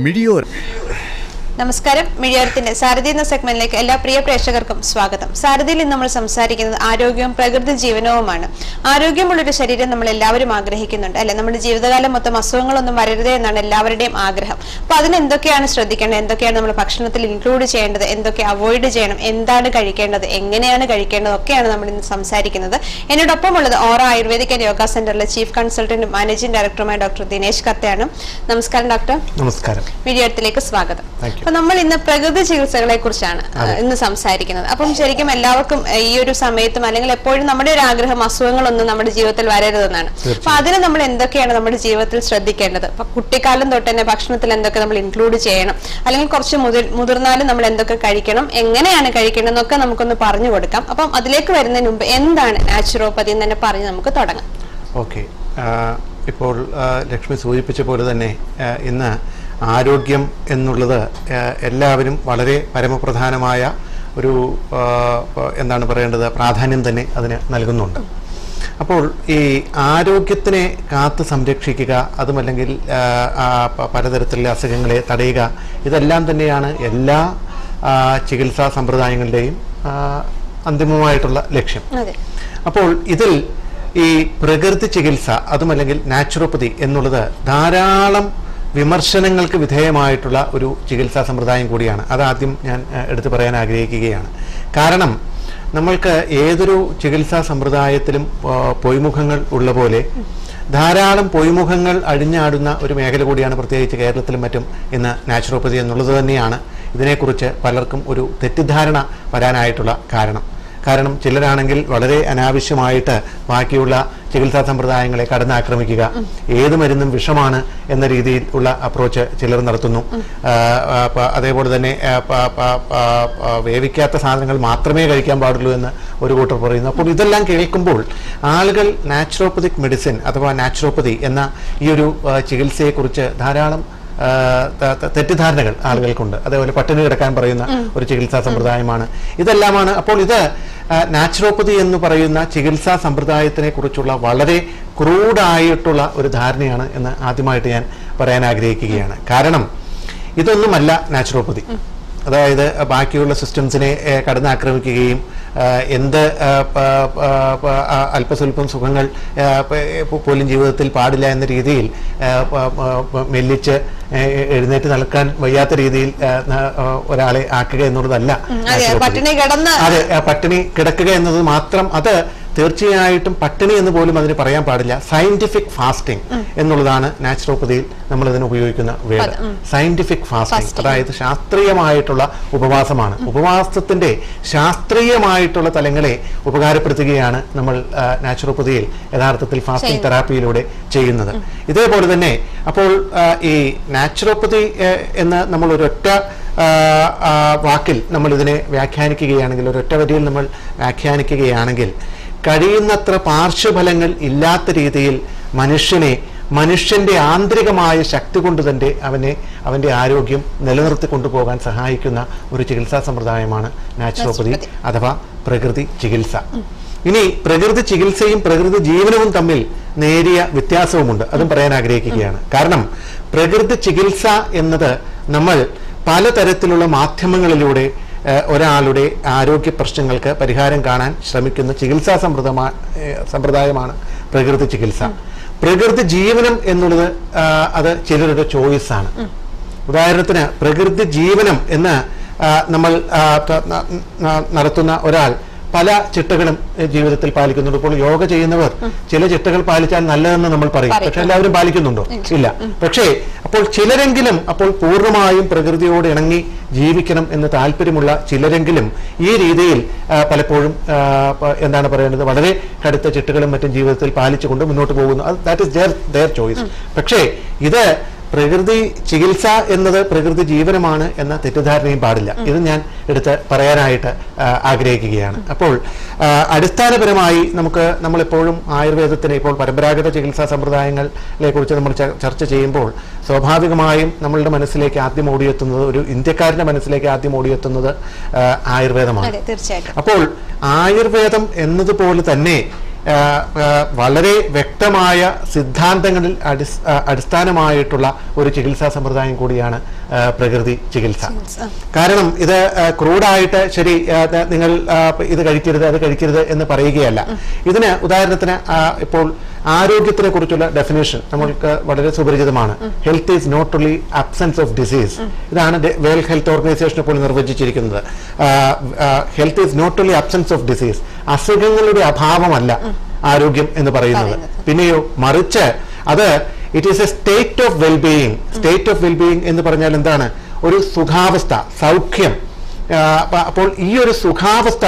മിഡിയോർ. നമസ്കാരം. മിഡിയോരത്തിന്റെ സാരഥി എന്ന സെഗ്മെന്റിലേക്ക് എല്ലാ പ്രിയ പ്രേക്ഷകർക്കും സ്വാഗതം. സാരഥിയിൽ ഇന്ന് നമ്മൾ സംസാരിക്കുന്നത് ആരോഗ്യവും പ്രകൃതി ജീവനവുമാണ്. ആരോഗ്യമുള്ളൊരു ശരീരം നമ്മൾ എല്ലാവരും ആഗ്രഹിക്കുന്നുണ്ട് അല്ലെ? നമ്മുടെ ജീവിതകാലം മൊത്തം അസുഖങ്ങളൊന്നും വരരുതേ എന്നാണ് എല്ലാവരുടെയും ആഗ്രഹം. അപ്പൊ അതിന് എന്തൊക്കെയാണ് ശ്രദ്ധിക്കേണ്ടത്, എന്തൊക്കെയാണ് നമ്മൾ ഭക്ഷണത്തിൽ ഇൻക്ലൂഡ് ചെയ്യേണ്ടത്, എന്തൊക്കെ അവോയ്ഡ് ചെയ്യണം, എന്താണ് കഴിക്കേണ്ടത്, എങ്ങനെയാണ് കഴിക്കേണ്ടത്, ഒക്കെയാണ് നമ്മൾ ഇന്ന് സംസാരിക്കുന്നത്. എന്നോടൊപ്പം ഉള്ളത് ഓറ ആയുർവേദിക് ആൻഡ് യോഗ സെന്ററിലെ ചീഫ് കൺസൾട്ടന്റും മാനേജിംഗ് ഡയറക്ടറുമായ ഡോക്ടർ ദിനേശ് കത്തയാണ്. നമസ്കാരം ഡോക്ടർ. നമസ്കാരം. മിഡിയോരത്തിലേക്ക് സ്വാഗതം. അപ്പൊ നമ്മൾ ഇന്ന് പ്രകൃതി ചികിത്സകളെ കുറിച്ചാണ് ഇന്ന് സംസാരിക്കുന്നത്. അപ്പം ശരിക്കും എല്ലാവർക്കും ഈ ഒരു സമയത്തും അല്ലെങ്കിൽ എപ്പോഴും നമ്മുടെ ഒരു ആഗ്രഹം അസുഖങ്ങളൊന്നും നമ്മുടെ ജീവിതത്തിൽ വരരുതെന്നാണ്. അപ്പൊ അതിന് നമ്മൾ എന്തൊക്കെയാണ് നമ്മുടെ ജീവിതത്തിൽ ശ്രദ്ധിക്കേണ്ടത്? അപ്പൊ കുട്ടിക്കാലം തൊട്ട് തന്നെ ഭക്ഷണത്തിൽ എന്തൊക്കെ നമ്മൾ ഇൻക്ലൂഡ് ചെയ്യണം, അല്ലെങ്കിൽ കുറച്ച് മുതിർന്നാലും നമ്മൾ എന്തൊക്കെ കഴിക്കണം, എങ്ങനെയാണ് കഴിക്കേണ്ടത് എന്നൊക്കെ നമുക്കൊന്ന് പറഞ്ഞു കൊടുക്കാം. അപ്പം അതിലേക്ക് വരുന്നതിന് മുമ്പ് എന്താണ് നാച്ചുറോപ്പതി എന്ന് തന്നെ പറഞ്ഞ് നമുക്ക് തുടങ്ങാം. ഓക്കെ, ഇപ്പോൾ ലക്ഷ്മി സൂചിപ്പിച്ച പോലെ തന്നെ ഇന്ന് ആരോഗ്യം എന്നുള്ളത് എല്ലാവരും വളരെ പരമപ്രധാനമായ ഒരു എന്താണ് പറയേണ്ടത് പ്രാധാന്യം തന്നെ അതിന് നൽകുന്നുണ്ട്. അപ്പോൾ ഈ ആരോഗ്യത്തിനെ കാത്ത് സംരക്ഷിക്കുക, അതുമല്ലെങ്കിൽ പലതരത്തിലുള്ള അസുഖങ്ങളെ തടയുക, ഇതെല്ലാം തന്നെയാണ് എല്ലാ ചികിത്സാ സമ്പ്രദായങ്ങളുടെയും അന്തിമമായിട്ടുള്ള ലക്ഷ്യം. അപ്പോൾ ഇതിൽ ഈ പ്രകൃതി ചികിത്സ, അതുമല്ലെങ്കിൽ നാച്ചുറോപ്പതി എന്നുള്ളത് ധാരാളം വിമർശനങ്ങൾക്ക് വിധേയമായിട്ടുള്ള ഒരു ചികിത്സാ സമ്പ്രദായം കൂടിയാണ്. അതാദ്യം ഞാൻ എടുത്തു പറയാൻ ആഗ്രഹിക്കുകയാണ്. കാരണം നമ്മൾക്ക് ഏതൊരു ചികിത്സാ സമ്പ്രദായത്തിലും പൊയ്മുഖങ്ങൾ ഉള്ള പോലെ ധാരാളം പൊയ്മുഖങ്ങൾ അഴിഞ്ഞാടുന്ന ഒരു മേഖല കൂടിയാണ് പ്രത്യേകിച്ച് കേരളത്തിലും മറ്റും ഇന്ന് നാച്ചുറോപ്പതി എന്നുള്ളത് തന്നെയാണ് ഇതിനെക്കുറിച്ച് പലർക്കും ഒരു തെറ്റിദ്ധാരണ വരാനായിട്ടുള്ള കാരണം ചിലരാണെങ്കിൽ വളരെ അനാവശ്യമായിട്ട് ബാക്കിയുള്ള ചികിത്സാ സമ്പ്രദായങ്ങളെ കടന്നാക്രമിക്കുക, ഏത് മരുന്നും വിഷമാണ് എന്ന രീതിയിൽ ഉള്ള അപ്രോച്ച് ചിലർ നടത്തുന്നു. അതേപോലെ തന്നെ വേവിക്കാത്ത സാധനങ്ങൾ മാത്രമേ കഴിക്കാൻ പാടുള്ളൂ എന്ന് ഒരു കൂട്ടർ പറയുന്നു. അപ്പോൾ ഇതെല്ലാം കേൾക്കുമ്പോൾ ആളുകൾ നാച്ചുറോപ്പതിക് മെഡിസിൻ അഥവാ നാച്ചുറോപ്പതി എന്ന ഈ ഒരു ചികിത്സയെക്കുറിച്ച് ധാരാളം തെറ്റിദ്ധാരണകൾ ആളുകൾക്കുണ്ട്. അതേപോലെ പട്ടിണി കിടക്കാൻ പറയുന്ന ഒരു ചികിത്സാ സമ്പ്രദായമാണ് ഇതെല്ലാമാണ്. അപ്പോൾ ഇത് നാച്ചുറോപ്പതി എന്ന് പറയുന്ന ചികിത്സാ സമ്പ്രദായത്തിനെ കുറിച്ചുള്ള വളരെ ക്രൂഡായിട്ടുള്ള ഒരു ധാരണയാണ് എന്ന് ആദ്യമായിട്ട് ഞാൻ പറയാൻ ആഗ്രഹിക്കുകയാണ്. കാരണം ഇതൊന്നുമല്ല നാച്ചുറോപ്പതി. അതായത് ബാക്കിയുള്ള സിസ്റ്റംസിനെ കടന്നാക്രമിക്കുകയും എന്ത് അല്പസ്വല്പം സുഖങ്ങൾ പോലും ജീവിതത്തിൽ പാടില്ല എന്ന രീതിയിൽ മെല്ലിച്ച് എഴുന്നേറ്റ് നിൽക്കാൻ വയ്യാത്ത രീതിയിൽ ഒരാളെ ആക്കുക എന്നുള്ളതല്ല. അതെ, പട്ടിണി കിടക്കുക എന്നത് മാത്രം, അത് തീർച്ചയായിട്ടും പട്ടിണി എന്ന് പോലും അതിന് പറയാൻ പാടില്ല. സയന്റിഫിക് ഫാസ്റ്റിംഗ് എന്നുള്ളതാണ് നാച്ചുറോപ്പതിയിൽ നമ്മൾ ഇതിന് ഉപയോഗിക്കുന്ന വേർഡ്. സയന്റിഫിക് ഫാസ്റ്റിംഗ്, അതായത് ശാസ്ത്രീയമായിട്ടുള്ള ഉപവാസമാണ്. ഉപവാസത്തിന്റെ ശാസ്ത്രീയമായിട്ടുള്ള തലങ്ങളെ ഉപകാരപ്പെടുത്തുകയാണ് നമ്മൾ നാച്ചുറോപ്പതിയിൽ യഥാർത്ഥത്തിൽ ഫാസ്റ്റിംഗ് തെറാപ്പിയിലൂടെ ചെയ്യുന്നത്. ഇതേപോലെ തന്നെ അപ്പോൾ ഈ നാച്ചുറോപ്പതി എന്ന് നമ്മൾ ഒരൊറ്റ വാക്കിൽ നമ്മൾ ഇതിനെ വ്യാഖ്യാനിക്കുകയാണെങ്കിൽ, ഒരൊറ്റ വരിയിൽ നമ്മൾ വ്യാഖ്യാനിക്കുകയാണെങ്കിൽ, കഴിയുന്നത്ര പാർശ്വഫലങ്ങൾ ഇല്ലാത്ത രീതിയിൽ മനുഷ്യന്റെ ആന്തരികമായ ശക്തി കൊണ്ട് തന്നെ അവന്റെ ആരോഗ്യം നിലനിർത്തി കൊണ്ടുപോകാൻ സഹായിക്കുന്ന ഒരു ചികിത്സാ സമ്പ്രദായമാണ് നാച്ചുറോപ്പതി അഥവാ പ്രകൃതി ചികിത്സ. ഇനി പ്രകൃതി ചികിത്സയും പ്രകൃതി ജീവനവും തമ്മിൽ നേരിയ വ്യത്യാസവുമുണ്ട്. അതും പറയാൻ ആഗ്രഹിക്കുകയാണ്. കാരണം പ്രകൃതി ചികിത്സ എന്നത് നമ്മൾ പലതരത്തിലുള്ള മാധ്യമങ്ങളിലൂടെ ഒരാളുടെ ആരോഗ്യ പ്രശ്നങ്ങൾക്ക് പരിഹാരം കാണാൻ ശ്രമിക്കുന്ന ചികിത്സാ സമ്പ്രദായമാണ് പ്രകൃതി ചികിത്സ. പ്രകൃതി ജീവനം എന്നുള്ളത് അത് ചിലരുടെ ചോയ്സാണ്. ഉദാഹരണത്തിന് പ്രകൃതി ജീവനം എന്ന് നമ്മൾ നടത്തുന്ന ഒരാൾ പല ചിട്ടകളും ജീവിതത്തിൽ പാലിക്കുന്നുണ്ട്. ഇപ്പോൾ യോഗ ചെയ്യുന്നവർ ചില ചിട്ടകൾ പാലിച്ചാൽ നല്ലതെന്ന് നമ്മൾ പറയും. പക്ഷെ എല്ലാവരും പാലിക്കുന്നുണ്ടോ? ഇല്ല. പക്ഷേ അപ്പോൾ ചിലരെങ്കിലും അപ്പോൾ പൂർണ്ണമായും പ്രകൃതിയോട് ഇണങ്ങി ജീവിക്കണം എന്ന് താല്പര്യമുള്ള ചിലരെങ്കിലും ഈ രീതിയിൽ പലപ്പോഴും എന്താണ് പറയേണ്ടത്, വളരെ കടുത്ത ചിട്ടകളും മറ്റും ജീവിതത്തിൽ പാലിച്ചുകൊണ്ട് മുന്നോട്ട് പോകുന്നു. That is their choice. പക്ഷേ ഇത് പ്രകൃതി ചികിത്സ എന്നത് പ്രകൃതി ജീവനമാണ് എന്ന തെറ്റിദ്ധാരണയും പാടില്ല. ഇത് ഞാൻ എടുത്ത് പറയാനായിട്ട് ആഗ്രഹിക്കുകയാണ്. അപ്പോൾ അടിസ്ഥാനപരമായി നമ്മളെപ്പോഴും ആയുർവേദത്തിന് ഇപ്പോൾ പരമ്പരാഗത ചികിത്സാ സമ്പ്രദായങ്ങളെ കുറിച്ച് നമ്മൾ ചർച്ച ചെയ്യുമ്പോൾ സ്വാഭാവികമായും നമ്മളുടെ മനസ്സിലേക്ക് ആദ്യം ഓടിയെത്തുന്നത്, ഒരു ഇന്ത്യക്കാരന്റെ മനസ്സിലേക്ക് ആദ്യം ഓടിയെത്തുന്നത് ആയുർവേദമാണ്. അപ്പോൾ ആയുർവേദം എന്നതുപോലെ തന്നെ വളരെ വ്യക്തമായ സിദ്ധാന്തങ്ങളിൽ അടിസ്ഥാനമായിട്ടുള്ള ഒരു ചികിത്സാ സമ്പ്രദായം കൂടിയാണ് പ്രകൃതി ചികിത്സ. കാരണം ഇത് ക്രൂഡായിട്ട് ശരി നിങ്ങൾ ഇത് കഴിക്കരുത് അത് കഴിക്കരുത് എന്ന് പറയുകയല്ല. ഇതിന് ഉദാഹരണത്തിന് ഇപ്പോൾ ആരോഗ്യത്തിനെ കുറിച്ചുള്ള ഡെഫിനേഷൻ നമ്മൾക്ക് വളരെ സുപരിചിതമാണ്. Health is not only absence of disease. ഇതാണ് വേൾഡ് ഹെൽത്ത് ഓർഗനൈസേഷൻ ഇപ്പോൾ നിർവചിച്ചിരിക്കുന്നത്. Health is not only absence of disease. അസുഖങ്ങളുടെ അഭാവമല്ല ആരോഗ്യം എന്ന് പറയുന്നത്. പിന്നെയോ മറിച്ച് അത് it is a state of wellbeing. State of wellbeing എന്ന് പറഞ്ഞാൽ എന്താണ്? ഒരു സുഖാവസ്ഥ, സൗഖ്യം. അപ്പോൾ ഈ ഒരു സുഖാവസ്ഥ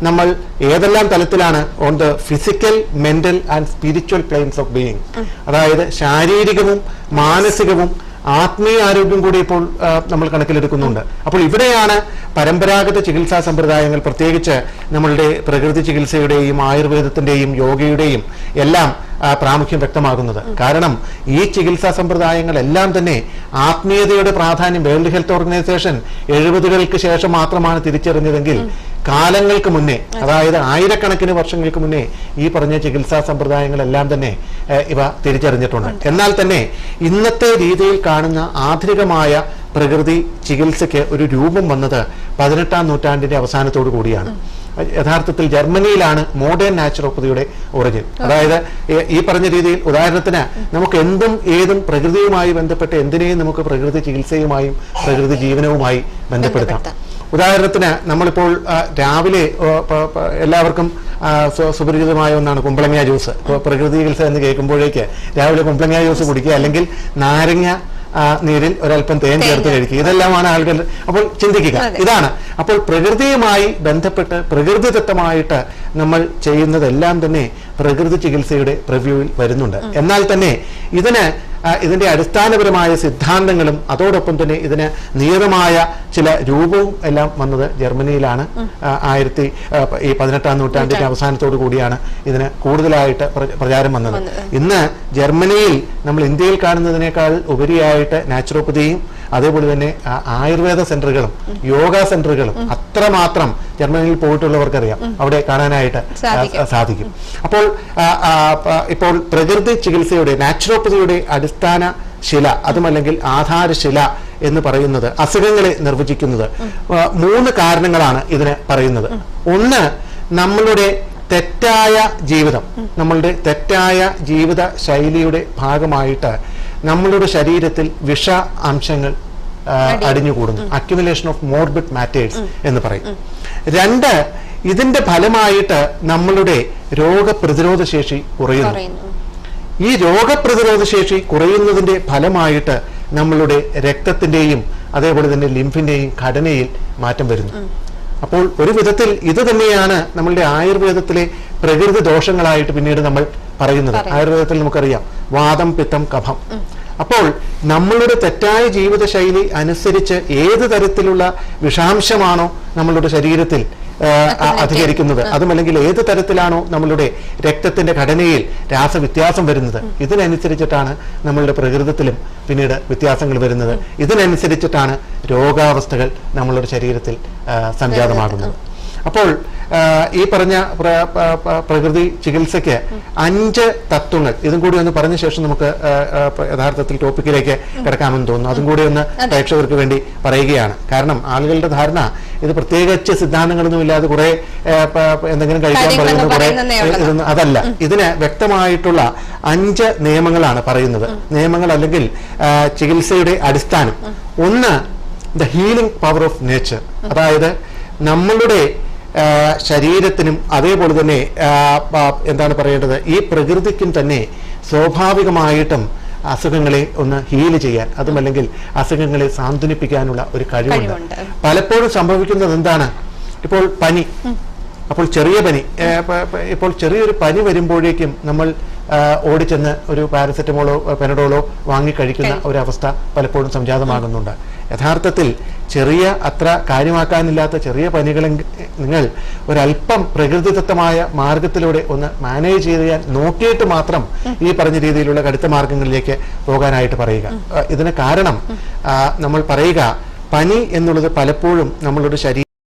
നമ്മൾ ഏതെല്ലാം തലത്തിലാണ്? On the physical, mental and spiritual planes of being. അതായത് ശാരീരികവും മാനസികവും ആത്മീയ ആരോഗ്യം കൂടി ഇപ്പോൾ നമ്മൾ കണക്കിലെടുക്കുന്നുണ്ട്. അപ്പോൾ ഇവിടെയാണ് പരമ്പരാഗത ചികിത്സാ സമ്പ്രദായങ്ങൾ, പ്രത്യേകിച്ച് നമ്മളുടെ പ്രകൃതി ചികിത്സയുടെയും ആയുർവേദത്തിന്റെയും യോഗയുടെയും എല്ലാം പ്രാമുഖ്യം വ്യക്തമാകുന്നത്. കാരണം ഈ ചികിത്സാ സമ്പ്രദായങ്ങളെല്ലാം തന്നെ ആത്മീയതയുടെ പ്രാധാന്യം വേൾഡ് ഹെൽത്ത് ഓർഗനൈസേഷൻ 70-കൾക്ക് ശേഷം മാത്രമാണ് തിരിച്ചറിഞ്ഞതെങ്കിൽ കാലങ്ങൾക്ക് മുന്നേ, അതായത് ആയിരക്കണക്കിന് വർഷങ്ങൾക്ക് മുന്നേ ഈ പറഞ്ഞ ചികിത്സാ സമ്പ്രദായങ്ങളെല്ലാം തന്നെ ഇവ തിരിച്ചറിഞ്ഞിട്ടുണ്ട്. എന്നാൽ തന്നെ ഇന്നത്തെ രീതിയിൽ കാണുന്ന ആധുനികമായ പ്രകൃതി ചികിത്സയ്ക്ക് ഒരു രൂപം വന്നത് 18-ാം നൂറ്റാണ്ടിന്റെ അവസാനത്തോടു കൂടിയാണ്. യഥാർത്ഥത്തിൽ ജർമ്മനിയിലാണ് മോഡേൺ നാച്ചുറോപ്പതിയുടെ ഒറിജിൻ. അതായത് ഈ പറഞ്ഞ രീതിയിൽ ഉദാഹരണത്തിന് നമുക്ക് എന്തും ഏതും പ്രകൃതിയുമായി ബന്ധപ്പെട്ട് എന്തിനേയും നമുക്ക് പ്രകൃതി ചികിത്സയുമായും പ്രകൃതി ജീവനവുമായി ബന്ധപ്പെടുത്താം. ഉദാഹരണത്തിന് നമ്മളിപ്പോൾ രാവിലെ എല്ലാവർക്കും സുപരിചിതമായ ഒന്നാണ് കുമ്പളങ്ങ ജ്യൂസ്. പ്രകൃതി ചികിത്സ എന്ന് കേൾക്കുമ്പോഴേക്ക് രാവിലെ കുമ്പളങ്ങ ജ്യൂസ് കുടിക്കുക, അല്ലെങ്കിൽ നാരങ്ങ നീരിൽ ഒരല്പം തേൻ ചേർത്ത് കഴിക്കുക. ഇതെല്ലാമാണ് ആളുകൾ അപ്പോൾ ചിന്തിക്കുക. ഇതാണ് അപ്പോൾ പ്രകൃതിയുമായി ബന്ധപ്പെട്ട് പ്രകൃതിദത്തമായിട്ട് നമ്മൾ ചെയ്യുന്നതെല്ലാം തന്നെ പ്രകൃതി ചികിത്സയുടെ പ്രിവ്യൂവിൽ വരുന്നുണ്ട്. എന്നാൽ തന്നെ ഇതിന്റെ അടിസ്ഥാനപരമായ സിദ്ധാന്തങ്ങളും അതോടൊപ്പം തന്നെ ഇതിന് നിയതമായ ചില രൂപവും എല്ലാം വന്നത് ജർമ്മനിയിലാണ്. 18-ാം നൂറ്റാണ്ടിന്റെ അവസാനത്തോടു കൂടിയാണ് ഇതിന് കൂടുതലായിട്ട് പ്രചാരം വന്നത്. ഇന്ന് ജർമ്മനിയിൽ നമ്മൾ ഇന്ത്യയിൽ കാണുന്നതിനേക്കാൾ ഉപരിയായിട്ട് നാച്ചുറോപ്പതിയും അതേപോലെ തന്നെ ആയുർവേദ സെന്ററുകളും യോഗ സെന്ററുകളും അത്രമാത്രം ജർമ്മനിയിൽ പോയിട്ടുള്ളവർക്കറിയാം, അവിടെ കാണാനായിട്ട് സാധിക്കും. അപ്പോൾ ഇപ്പോൾ പ്രകൃതി ചികിത്സയുടെ നാച്ചുറോപ്പതിയുടെ അടിസ്ഥാന ശില, അതുമല്ലെങ്കിൽ ആധാരശില എന്ന് പറയുന്നത് അസുഖങ്ങളെ നിർവചിക്കുന്നത് 3 കാരണങ്ങളാണ് ഇതിന് പറയുന്നത്. ഒന്ന്, നമ്മളുടെ തെറ്റായ ജീവിതം, നമ്മളുടെ തെറ്റായ ജീവിത ശൈലിയുടെ ഭാഗമായിട്ട് നമ്മളുടെ ശരീരത്തിൽ വിഷ അംശങ്ങൾ അടിഞ്ഞുകൂടുന്നു. അക്യുമുലേഷൻ ഓഫ് മോർബിഡ് മാറ്റേഴ്സ് എന്ന് പറയും. 2, ഇതിന്റെ ഫലമായിട്ട് നമ്മളുടെ രോഗപ്രതിരോധ ശേഷി കുറയുന്നു. ഈ രോഗപ്രതിരോധ ശേഷി കുറയുന്നതിന്റെ ഫലമായിട്ട് നമ്മളുടെ രക്തത്തിന്റെയും അതേപോലെ തന്നെ ലിംഫിന്റെയും ഘടനയിൽ മാറ്റം വരുന്നു. അപ്പോൾ ഒരു വിധത്തിൽ ഇത് തന്നെയാണ് നമ്മളുടെ ആയുർവേദത്തിലെ പ്രകൃതി ദോഷങ്ങളായിട്ട് പിന്നീട് നമ്മൾ പറയുന്നത്. ആയുർവേദത്തിൽ നമുക്കറിയാം വാതം, പിത്തം, കഫം. അപ്പോൾ നമ്മളുടെ തെറ്റായ ജീവിതശൈലി അനുസരിച്ച് ഏത് തരത്തിലുള്ള വിഷാംശമാണോ നമ്മളുടെ ശരീരത്തിൽ അധികരിക്കുന്നത്, അതുമല്ലെങ്കിൽ ഏത് തരത്തിലാണോ നമ്മളുടെ രക്തത്തിന്റെ ഘടനയിൽ രാസവ്യത്യാസം വരുന്നത്, ഇതിനനുസരിച്ചിട്ടാണ് നമ്മളുടെ പ്രകൃതത്തിലും പിന്നീട് വ്യത്യാസങ്ങൾ വരുന്നത്. ഇതിനനുസരിച്ചിട്ടാണ് രോഗാവസ്ഥകൾ നമ്മളുടെ ശരീരത്തിൽ സംജാതമാകുന്നത്. അപ്പോൾ ഈ പറഞ്ഞ പ്രകൃതി ചികിത്സയ്ക്ക് 5 തത്വങ്ങൾ, ഇതും കൂടി ഒന്ന് പറഞ്ഞ ശേഷം നമുക്ക് യഥാർത്ഥത്തിൽ ടോപ്പിക്കിലേക്ക് കിടക്കാമെന്ന് തോന്നുന്നു. അതും കൂടി ഒന്ന് പ്രേക്ഷകർക്ക് വേണ്ടി പറയുകയാണ്. കാരണം ആളുകളുടെ ധാരണ ഇത് പ്രത്യേകിച്ച് സിദ്ധാന്തങ്ങളൊന്നും ഇല്ലാതെ കുറെ എന്തെങ്കിലും കഴിക്കാൻ പറയുന്ന കുറെ ഇതൊന്നും അതല്ല. ഇതിന് വ്യക്തമായിട്ടുള്ള 5 നിയമങ്ങളാണ് പറയുന്നത്. നിയമങ്ങൾ അല്ലെങ്കിൽ ചികിത്സയുടെ അടിസ്ഥാനം. ഒന്ന്, the healing power of nature. അതായത് നമ്മളുടെ ശരീരത്തിനും അതേപോലെ തന്നെ എന്താണ് പറയേണ്ടത്, ഈ പ്രകൃതിക്കും തന്നെ സ്വാഭാവികമായിട്ടും അസുഖങ്ങളെ ഒന്ന് ഹീൽ ചെയ്യാൻ, അതുമല്ലെങ്കിൽ അസുഖങ്ങളെ സാന്ത്വനിപ്പിക്കാനുള്ള ഒരു കഴിവുണ്ട്. പലപ്പോഴും സംഭവിക്കുന്നത് എന്താണ്, ഇപ്പോൾ പനി, അപ്പോൾ ചെറിയ പനി, ഇപ്പോൾ ചെറിയൊരു പനി വരുമ്പോഴേക്കും നമ്മൾ ഓടിച്ചെന്ന് ഒരു പാരസെറ്റമോളോ പെനഡോളോ വാങ്ങിക്കഴിക്കുന്ന ഒരവസ്ഥ പലപ്പോഴും സംജാതമാകുന്നുണ്ട്. യഥാർത്ഥത്തിൽ ചെറിയ അത്ര കാര്യമാക്കാനില്ലാത്ത ചെറിയ പനികളെങ്കിൽ നിങ്ങൾ ഒരല്പം പ്രകൃതിദത്തമായ മാർഗത്തിലൂടെ ഒന്ന് മാനേജ് ചെയ്യാൻ നോക്കിയിട്ട് മാത്രം ഈ പറഞ്ഞ രീതിയിലുള്ള കടുത്ത മാർഗങ്ങളിലേക്ക് പോകാനായിട്ട് പറയുക. ഇതിന് കാരണം നമ്മൾ പറയുക, പനി എന്നുള്ളത് പലപ്പോഴും നമ്മളുടെ ശരീരം